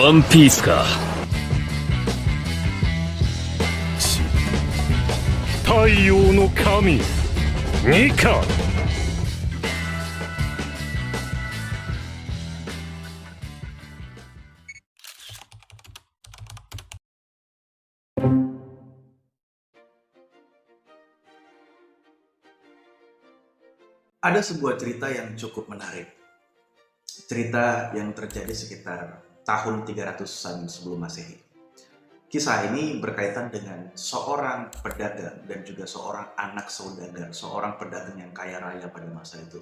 ワンピースか。太陽の神ニカ。Ada sebuah cerita yang cukup menarik. Cerita yang terjadi sekitar tahun 300-an sebelum Masehi. Kisah ini berkaitan dengan seorang pedagang dan juga seorang anak saudagar, seorang pedagang yang kaya raya pada masa itu.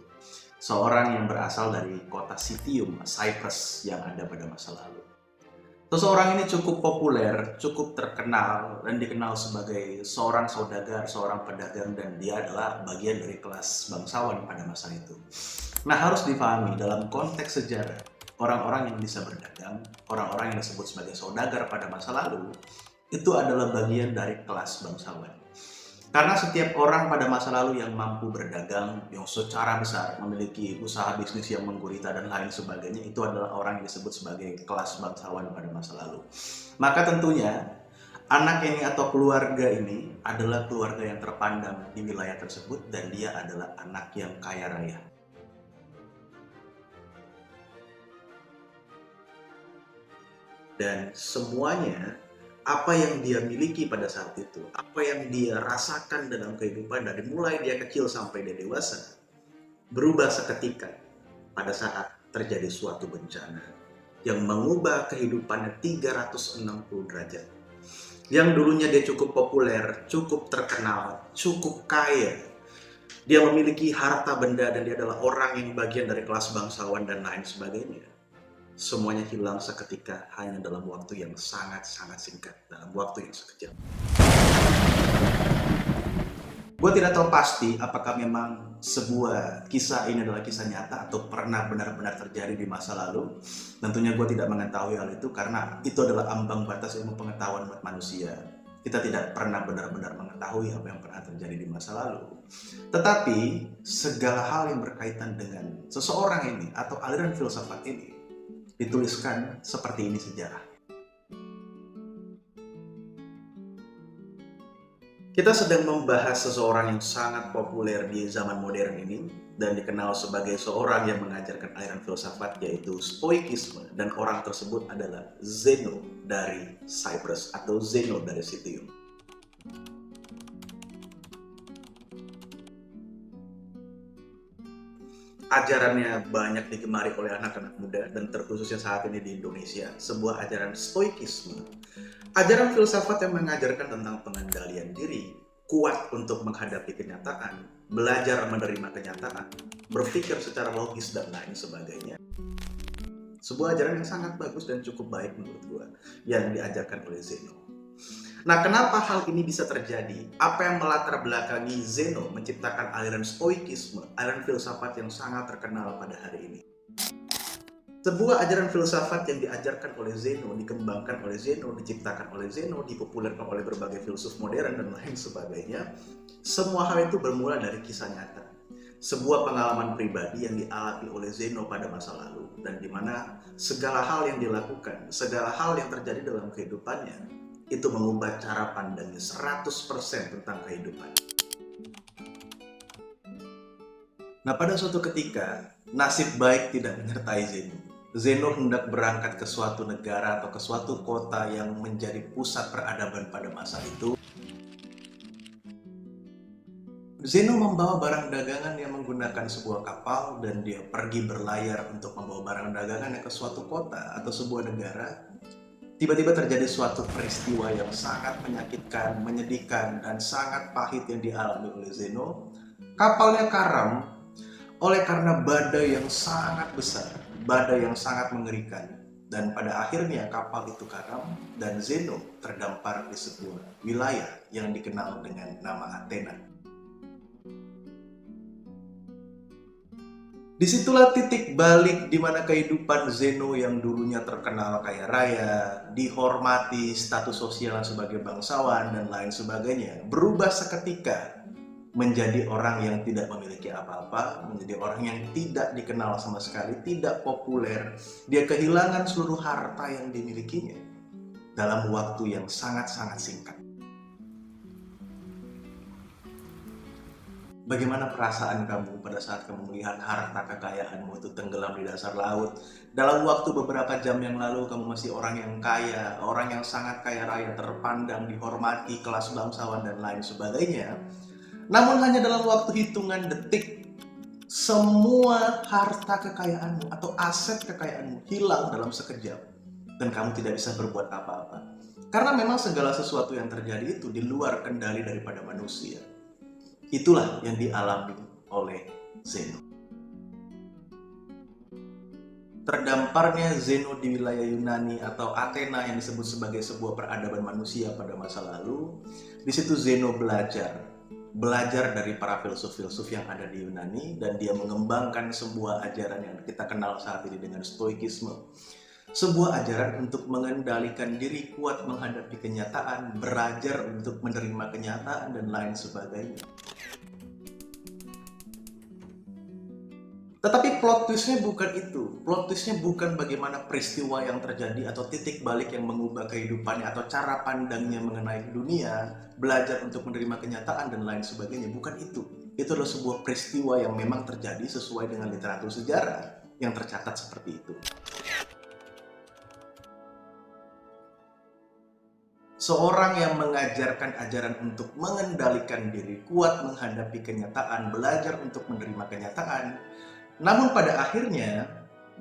Seorang yang berasal dari kota Citium, Cyprus yang ada pada masa lalu. Seseorang ini cukup populer, cukup terkenal, dan dikenal sebagai seorang saudagar, seorang pedagang, dan dia adalah bagian dari kelas bangsawan pada masa itu. Nah, harus dipahami dalam konteks sejarah, orang-orang yang bisa berdagang, orang-orang yang disebut sebagai saudagar pada masa lalu, itu adalah bagian dari kelas bangsawan. Karena setiap orang pada masa lalu yang mampu berdagang, yang secara besar memiliki usaha bisnis yang menggurita dan lain sebagainya, itu adalah orang yang disebut sebagai kelas bangsawan pada masa lalu. Maka tentunya, anak ini atau keluarga ini adalah keluarga yang terpandang di wilayah tersebut dan dia adalah anak yang kaya raya. Dan semuanya, apa yang dia miliki pada saat itu, apa yang dia rasakan dalam kehidupan dari mulai dia kecil sampai dia dewasa, berubah seketika pada saat terjadi suatu bencana yang mengubah kehidupannya 360 derajat. Yang dulunya dia cukup populer, cukup terkenal, cukup kaya. Dia memiliki harta benda dan dia adalah orang yang bagian dari kelas bangsawan dan lain sebagainya. Semuanya hilang seketika hanya dalam waktu yang sangat-sangat singkat, dalam waktu yang sekejap. Gue tidak tahu pasti apakah memang sebuah kisah ini adalah kisah nyata atau pernah benar-benar terjadi di masa lalu. Tentunya gue tidak mengetahui hal itu karena itu adalah ambang batas ilmu pengetahuan buat manusia. Kita tidak pernah benar-benar mengetahui apa yang pernah terjadi di masa lalu. Tetapi segala hal yang berkaitan dengan seseorang ini atau aliran filsafat ini dituliskan seperti ini sejarah. Kita sedang membahas seseorang yang sangat populer di zaman modern ini dan dikenal sebagai seorang yang mengajarkan aliran filsafat yaitu Stoikisme, dan orang tersebut adalah Zeno dari Cyprus atau Zeno dari Citium. Ajarannya banyak digemari oleh anak-anak muda dan terkhususnya saat ini di Indonesia, sebuah ajaran Stoikisme. Ajaran filsafat yang mengajarkan tentang pengendalian diri, kuat untuk menghadapi kenyataan, belajar menerima kenyataan, berpikir secara logis dan lain sebagainya. Sebuah ajaran yang sangat bagus dan cukup baik menurut gue yang diajarkan oleh Zeno. Nah, kenapa hal ini bisa terjadi? Apa yang melatar belakangi Zeno menciptakan aliran Stoikisme, aliran filsafat yang sangat terkenal pada hari ini? Sebuah ajaran filsafat yang diajarkan oleh Zeno, dikembangkan oleh Zeno, diciptakan oleh Zeno, dipopulerkan oleh berbagai filsuf modern dan lain sebagainya. Semua hal itu bermula dari kisah nyata. Sebuah pengalaman pribadi yang dialami oleh Zeno pada masa lalu dan di mana segala hal yang dilakukan, segala hal yang terjadi dalam kehidupannya itu mengubah cara pandangnya 100% tentang kehidupan. Nah, pada suatu ketika, nasib baik tidak menyertai Zeno. Zeno hendak berangkat ke suatu negara atau ke suatu kota yang menjadi pusat peradaban pada masa itu. Zeno membawa barang dagangan yang menggunakan sebuah kapal dan dia pergi berlayar untuk membawa barang dagangannya ke suatu kota atau sebuah negara. Tiba-tiba terjadi suatu peristiwa yang sangat menyakitkan, menyedihkan, dan sangat pahit yang dialami oleh Zeno. Kapalnya karam oleh karena badai yang sangat besar, badai yang sangat mengerikan. Dan pada akhirnya kapal itu karam dan Zeno terdampar di sebuah wilayah yang dikenal dengan nama Athena. Disitulah titik balik di mana kehidupan Zeno yang dulunya terkenal kaya raya, dihormati status sosial sebagai bangsawan dan lain sebagainya, berubah seketika menjadi orang yang tidak memiliki apa-apa, menjadi orang yang tidak dikenal sama sekali, tidak populer. Dia kehilangan seluruh harta yang dimilikinya dalam waktu yang sangat-sangat singkat. Bagaimana perasaan kamu pada saat kamu melihat harta kekayaanmu itu tenggelam di dasar laut? Dalam waktu beberapa jam yang lalu kamu masih orang yang kaya, orang yang sangat kaya raya, terpandang, dihormati, kelas bangsawan dan lain sebagainya. Namun hanya dalam waktu hitungan detik, semua harta kekayaanmu atau aset kekayaanmu hilang dalam sekejap. Dan kamu tidak bisa berbuat apa-apa. Karena memang segala sesuatu yang terjadi itu di luar kendali daripada manusia. Itulah yang dialami oleh Zeno. Terdamparnya Zeno di wilayah Yunani atau Athena yang disebut sebagai sebuah peradaban manusia pada masa lalu. Di situ Zeno belajar dari para filsuf-filsuf yang ada di Yunani, dan dia mengembangkan sebuah ajaran yang kita kenal saat ini dengan Stoikisme. Sebuah ajaran untuk mengendalikan diri, kuat menghadapi kenyataan, belajar untuk menerima kenyataan, dan lain sebagainya. Tetapi plot twistnya bukan itu. Plot twistnya bukan bagaimana peristiwa yang terjadi atau titik balik yang mengubah kehidupannya atau cara pandangnya mengenai dunia, belajar untuk menerima kenyataan, dan lain sebagainya. Bukan itu. Itu adalah sebuah peristiwa yang memang terjadi sesuai dengan literatur sejarah yang tercatat seperti itu. Seorang yang mengajarkan ajaran untuk mengendalikan diri, kuat menghadapi kenyataan, belajar untuk menerima kenyataan. Namun pada akhirnya,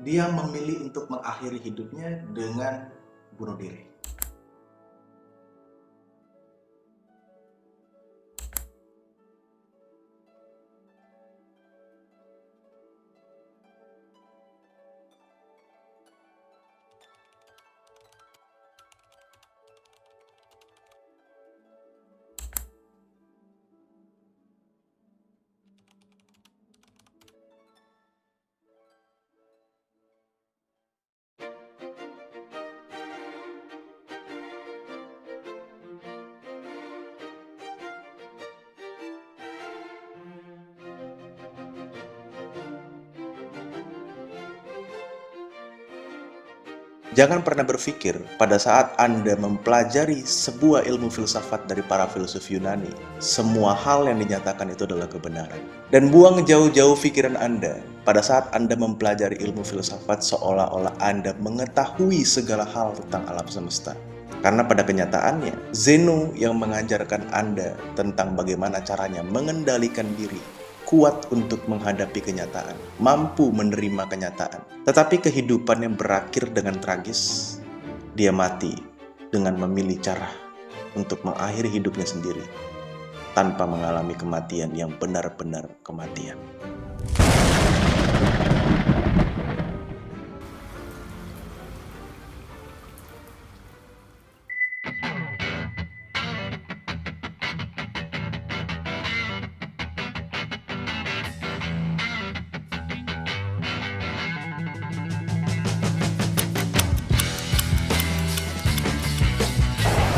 dia memilih untuk mengakhiri hidupnya dengan bunuh diri. Jangan pernah berpikir pada saat Anda mempelajari sebuah ilmu filsafat dari para filsuf Yunani, semua hal yang dinyatakan itu adalah kebenaran. Dan buang jauh-jauh pikiran Anda pada saat Anda mempelajari ilmu filsafat seolah-olah Anda mengetahui segala hal tentang alam semesta. Karena pada kenyataannya, Zeno yang mengajarkan Anda tentang bagaimana caranya mengendalikan diri, kuat untuk menghadapi kenyataan, mampu menerima kenyataan. Tetapi kehidupannya berakhir dengan tragis. Dia mati dengan memilih cara untuk mengakhiri hidupnya sendiri, tanpa mengalami kematian yang benar-benar kematian.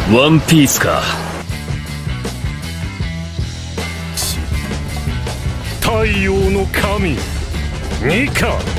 One Piece か。太陽の神ニカ。